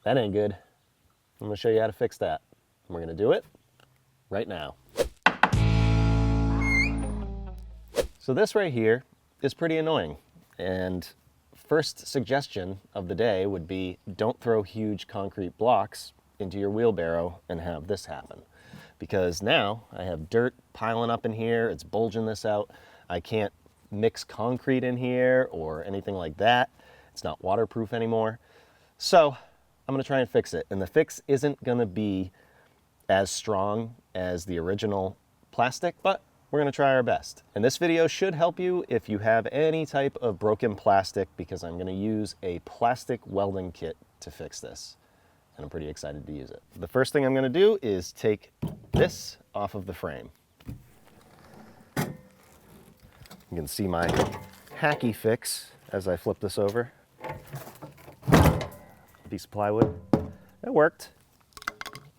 That ain't good. I'm gonna show you how to fix that. And we're gonna do it right now. So this right here is pretty annoying. And first suggestion of the day would be don't throw huge concrete blocks into your wheelbarrow and have this happen. Because now I have dirt piling up in here, it's bulging this out. I can't mix concrete in here or anything like that. It's not waterproof anymore. So I'm gonna try and fix it. And the fix isn't gonna be as strong as the original plastic, but we're gonna try our best. And this video should help you if you have any type of broken plastic, because I'm gonna use a plastic welding kit to fix this. And I'm pretty excited to use it. The first thing I'm gonna do is take this off of the frame. You can see my hacky fix as I flip this over. Piece of plywood. It worked,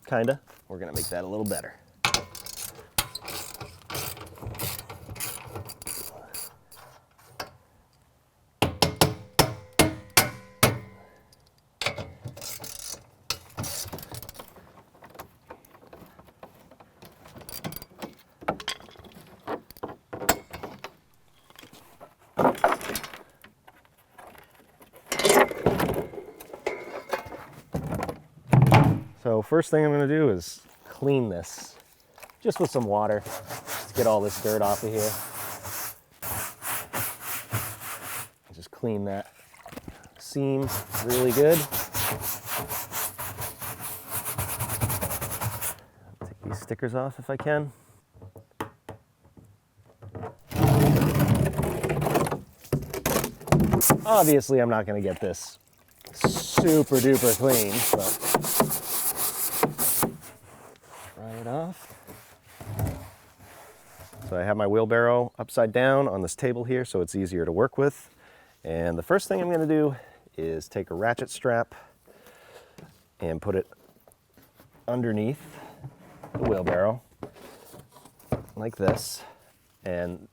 kinda. We're gonna make that a little better. So first thing I'm gonna do is clean this just with some water to get all this dirt off of here. Just clean that seam really good. Take these stickers off if I can. Obviously, I'm not gonna get this super duper clean, but it off. So I have my wheelbarrow upside down on this table here so it's easier to work with. And the first thing I'm going to do is take a ratchet strap and put it underneath the wheelbarrow like this. And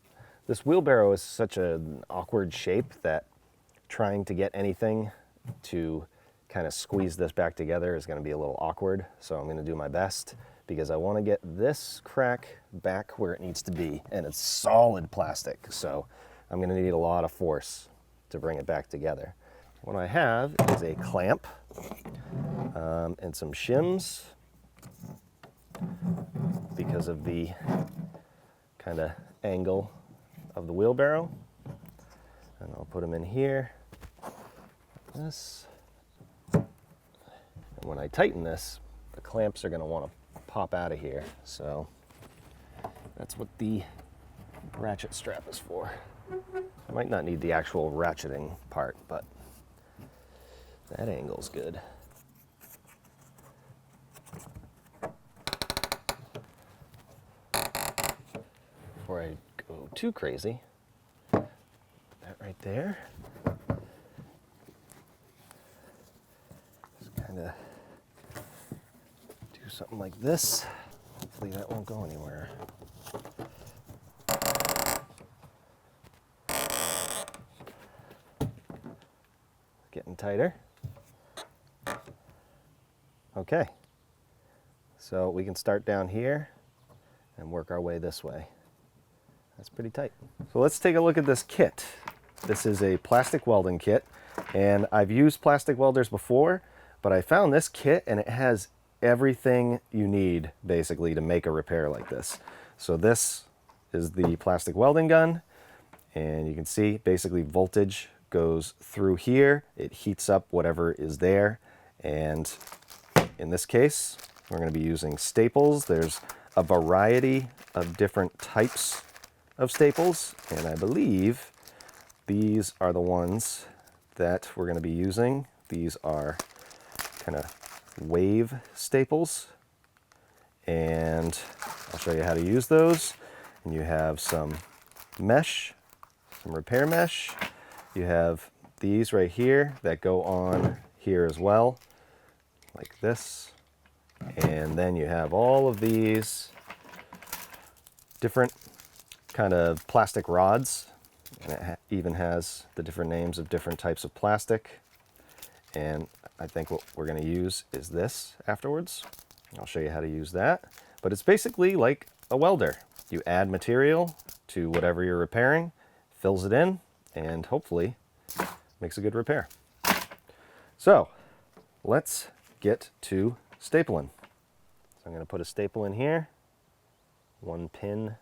this wheelbarrow is such an awkward shape that trying to get anything to kind of squeeze this back together is going to be a little awkward. So I'm going to do my best, because I want to get this crack back where it needs to be, and it's solid plastic, so I'm going to need a lot of force to bring it back together. What I have is a clamp and some shims because of the kind of angle of the wheelbarrow, and I'll put them in here like this. And when I tighten this, the clamps are going to want to pop out of here, so that's what the ratchet strap is for. I might not need the actual ratcheting part, but that angle's good. Before I go too crazy, that right there, just kind of something like this. Hopefully that won't go anywhere. Getting tighter. Okay. So we can start down here and work our way this way. That's pretty tight. So let's take a look at this kit. This is a plastic welding kit, and I've used plastic welders before, but I found this kit and it has everything you need basically to make a repair like this. So this is the plastic welding gun, and you can see basically voltage goes through here. It heats up whatever is there, and in this case we're going to be using staples. There's a variety of different types of staples, and I believe these are the ones that we're going to be using. These are kind of wave staples, and I'll show you how to use those. And you have some mesh, some repair mesh. You have these right here that go on here as well, like this. And then you have all of these different kind of plastic rods, and it even has the different names of different types of plastic. And I think what we're going to use is this afterwards. I'll show you how to use that. But it's basically like a welder. You add material to whatever you're repairing, fills it in, and hopefully makes a good repair. So let's get to stapling. So I'm going to put a staple in here. One pin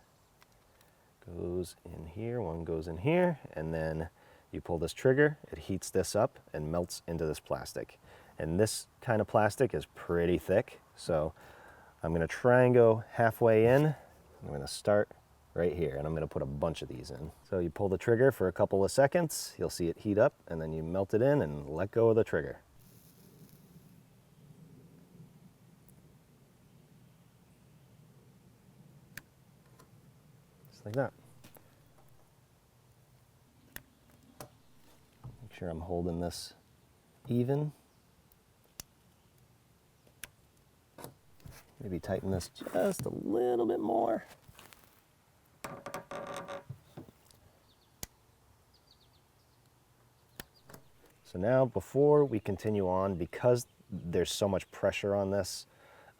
goes in here, one goes in here, and then you pull this trigger, it heats this up and melts into this plastic. And this kind of plastic is pretty thick, so I'm going to try and go halfway in. I'm going to start right here, and I'm going to put a bunch of these in. So you pull the trigger for a couple of seconds, you'll see it heat up, and then you melt it in and let go of the trigger. Just like that. Make sure I'm holding this even. Maybe tighten this just a little bit more. So now, before we continue on, because there's so much pressure on this,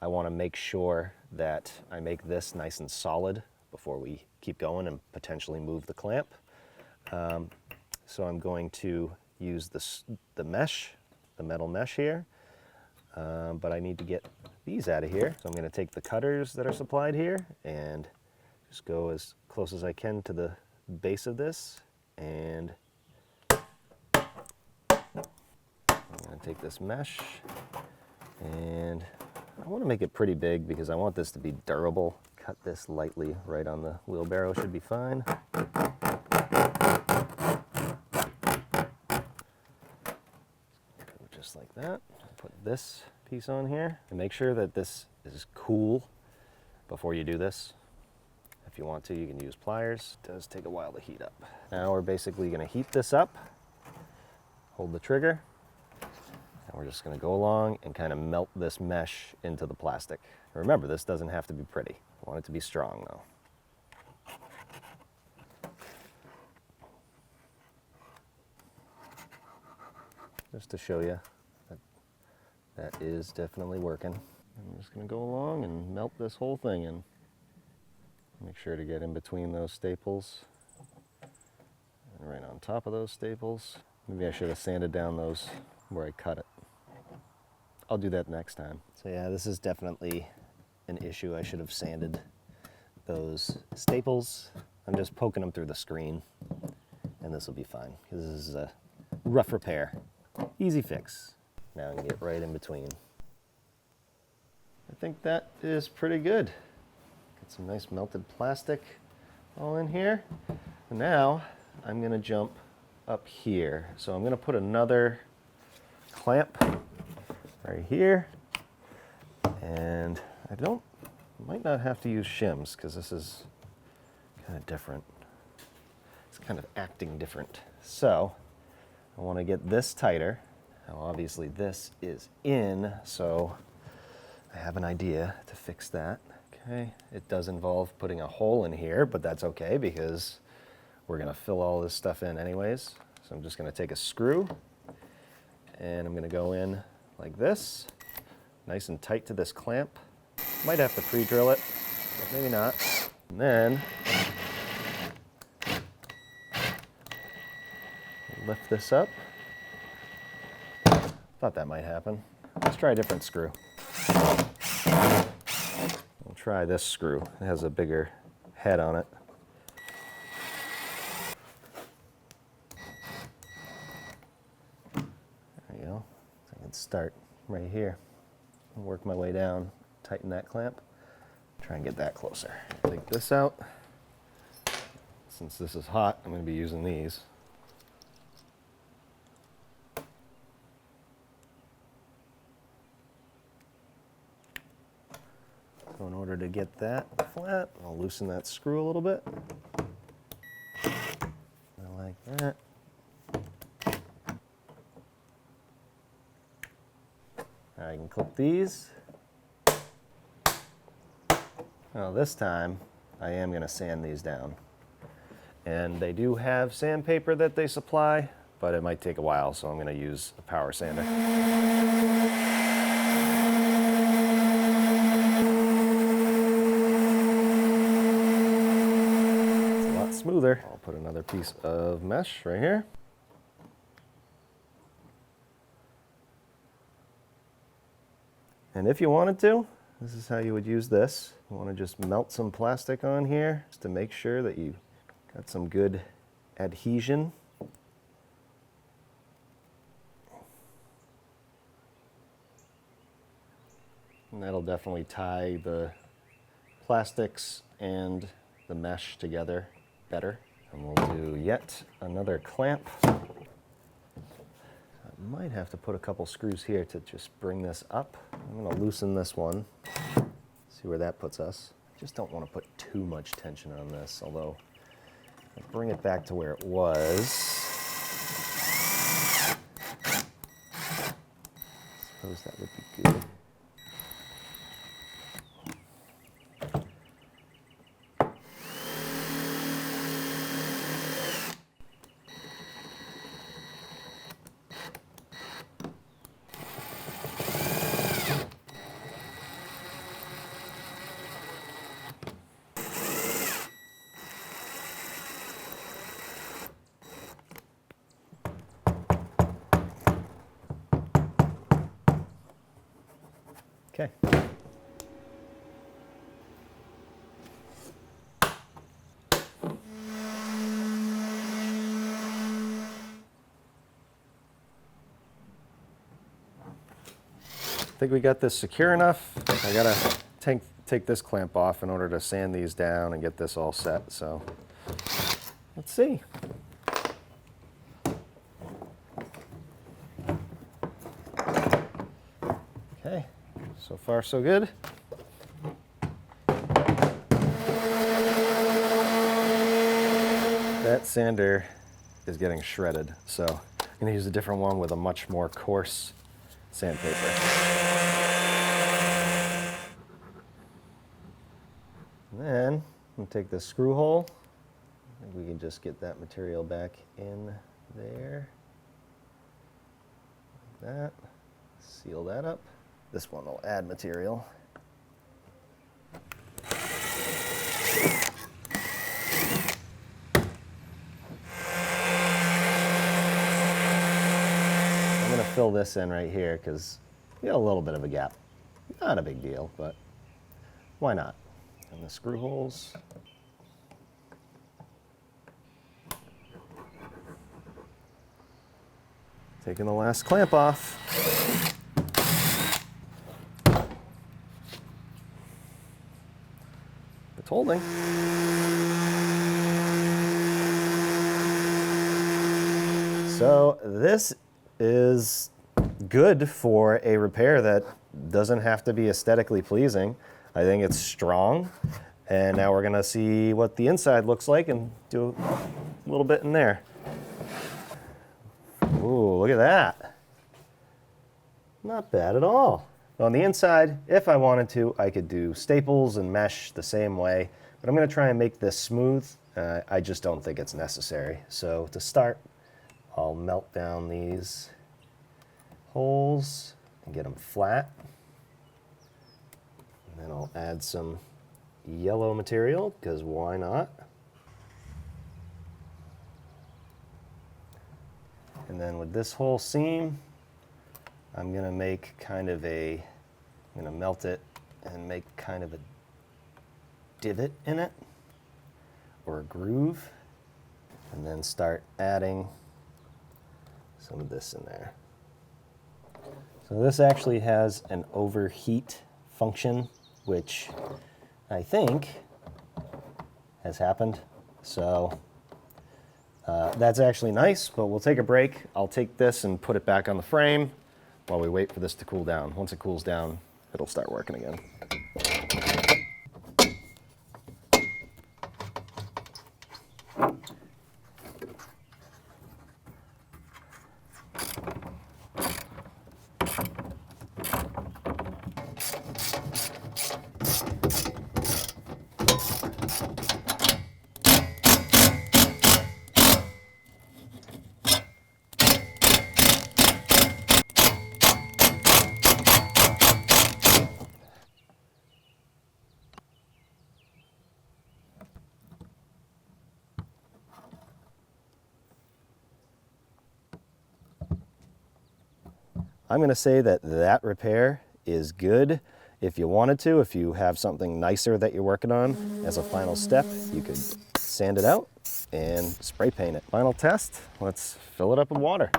I want to make sure that I make this nice and solid before we keep going and potentially move the clamp. So I'm going to use the mesh, the metal mesh here, but I need to get these out of here. So I'm going to take the cutters that are supplied here and just go as close as I can to the base of this, and I'm going to take this mesh, and I want to make it pretty big because I want this to be durable. Cut this lightly right on the wheelbarrow, should be fine. Just like that. Put this piece on here and make sure that this is cool before you do this. If you want to, you can use pliers. It does take a while to heat up. Now we're basically going to heat this up, hold the trigger, and we're just going to go along and kind of melt this mesh into the plastic. Remember, this doesn't have to be pretty. I want it to be strong though. Just to show you that that is definitely working. I'm just going to go along and melt this whole thing in. Make sure to get in between those staples and right on top of those staples. Maybe I should have sanded down those where I cut it. I'll do that next time. So yeah, this is definitely an issue. I should have sanded those staples. I'm just poking them through the screen, and this will be fine because this is a rough repair. Easy fix. Now I can get right in between. I think that is pretty good. Get some nice melted plastic all in here. And now I'm going to jump up here. So I'm going to put another clamp right here. And I might not have to use shims because this is kind of different. It's kind of acting different. So I want to get this tighter. Now obviously this is in, so I have an idea to fix that. Okay, it does involve putting a hole in here, but that's okay because we're going to fill all this stuff in anyways. So I'm just going to take a screw and I'm going to go in like this, nice and tight to this clamp. Might have to pre-drill it, but maybe not. And then lift this up. Thought that might happen. Let's try a different screw. We'll try this screw. It has a bigger head on it. There you go. So I can start right here and work my way down, tighten that clamp, try and get that closer. Take this out. Since this is hot, I'm going to be using these. So in order to get that flat, I'll loosen that screw a little bit. Like that. I can clip these. Now this time, I am going to sand these down. And they do have sandpaper that they supply, but it might take a while, so I'm going to use a power sander. It's a lot smoother. I'll put another piece of mesh right here. And if you wanted to, this is how you would use this. You want to just melt some plastic on here just to make sure that you got some good adhesion. And that'll definitely tie the plastics and the mesh together better. And we'll do yet another clamp. I might have to put a couple screws here to just bring this up. I'm going to loosen this one, see where that puts us. I just don't want to put too much tension on this, although I'll bring it back to where it was. I suppose that would be good. Okay. I think we got this secure enough. I gotta take this clamp off in order to sand these down and get this all set, so let's see. Okay, so far so good. That sander is getting shredded, so I'm gonna use a different one with a much more coarse sandpaper. And then I'm gonna take this screw hole. I think we can just get that material back in there. Like that. Seal that up. This one will add material. I'm gonna fill this in right here because we got a little bit of a gap. Not a big deal, but why not? And the screw holes. Taking the last clamp off. It's holding. So this is good for a repair that doesn't have to be aesthetically pleasing. I think it's strong, and now we're gonna see what the inside looks like and do a little bit in there. Ooh, look at that. Not bad at all. On the inside, if I wanted to, I could do staples and mesh the same way, but I'm gonna try and make this smooth. I just don't think it's necessary. So to start, I'll melt down these holes and get them flat. And then I'll add some yellow material, because why not? And then with this whole seam, I'm gonna make kind of I'm gonna melt it and make kind of a divot in it, or a groove, and then start adding some of this in there. So this actually has an overheat function, which I think has happened. So that's actually nice, but we'll take a break. I'll take this and put it back on the frame while we wait for this to cool down. Once it cools down, it'll start working again. I'm gonna say that that repair is good. If you wanted to, if you have something nicer that you're working on, as a final step, you could sand it out and spray paint it. Final test, let's fill it up with water.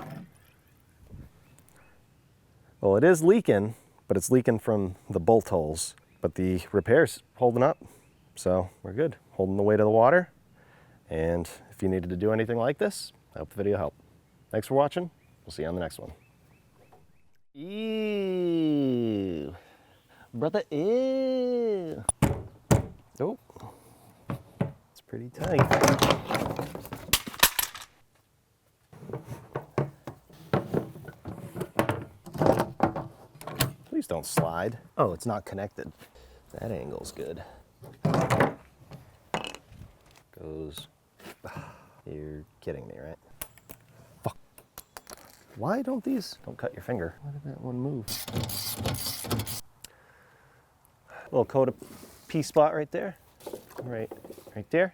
Well, it is leaking, but it's leaking from the bolt holes, but the repair's holding up, so we're good. Holding the weight of the water, and if you needed to do anything like this, I hope the video helped. Thanks for watching. We'll see you on the next one. Ew. Brother, ew. Oh, it's pretty tight. Please don't slide. Oh, it's not connected. That angle's good. Goes. You're kidding me, right? Fuck. Why don't these? Don't cut your finger. Why did that one move? Little coat of pea spot right there. Right there.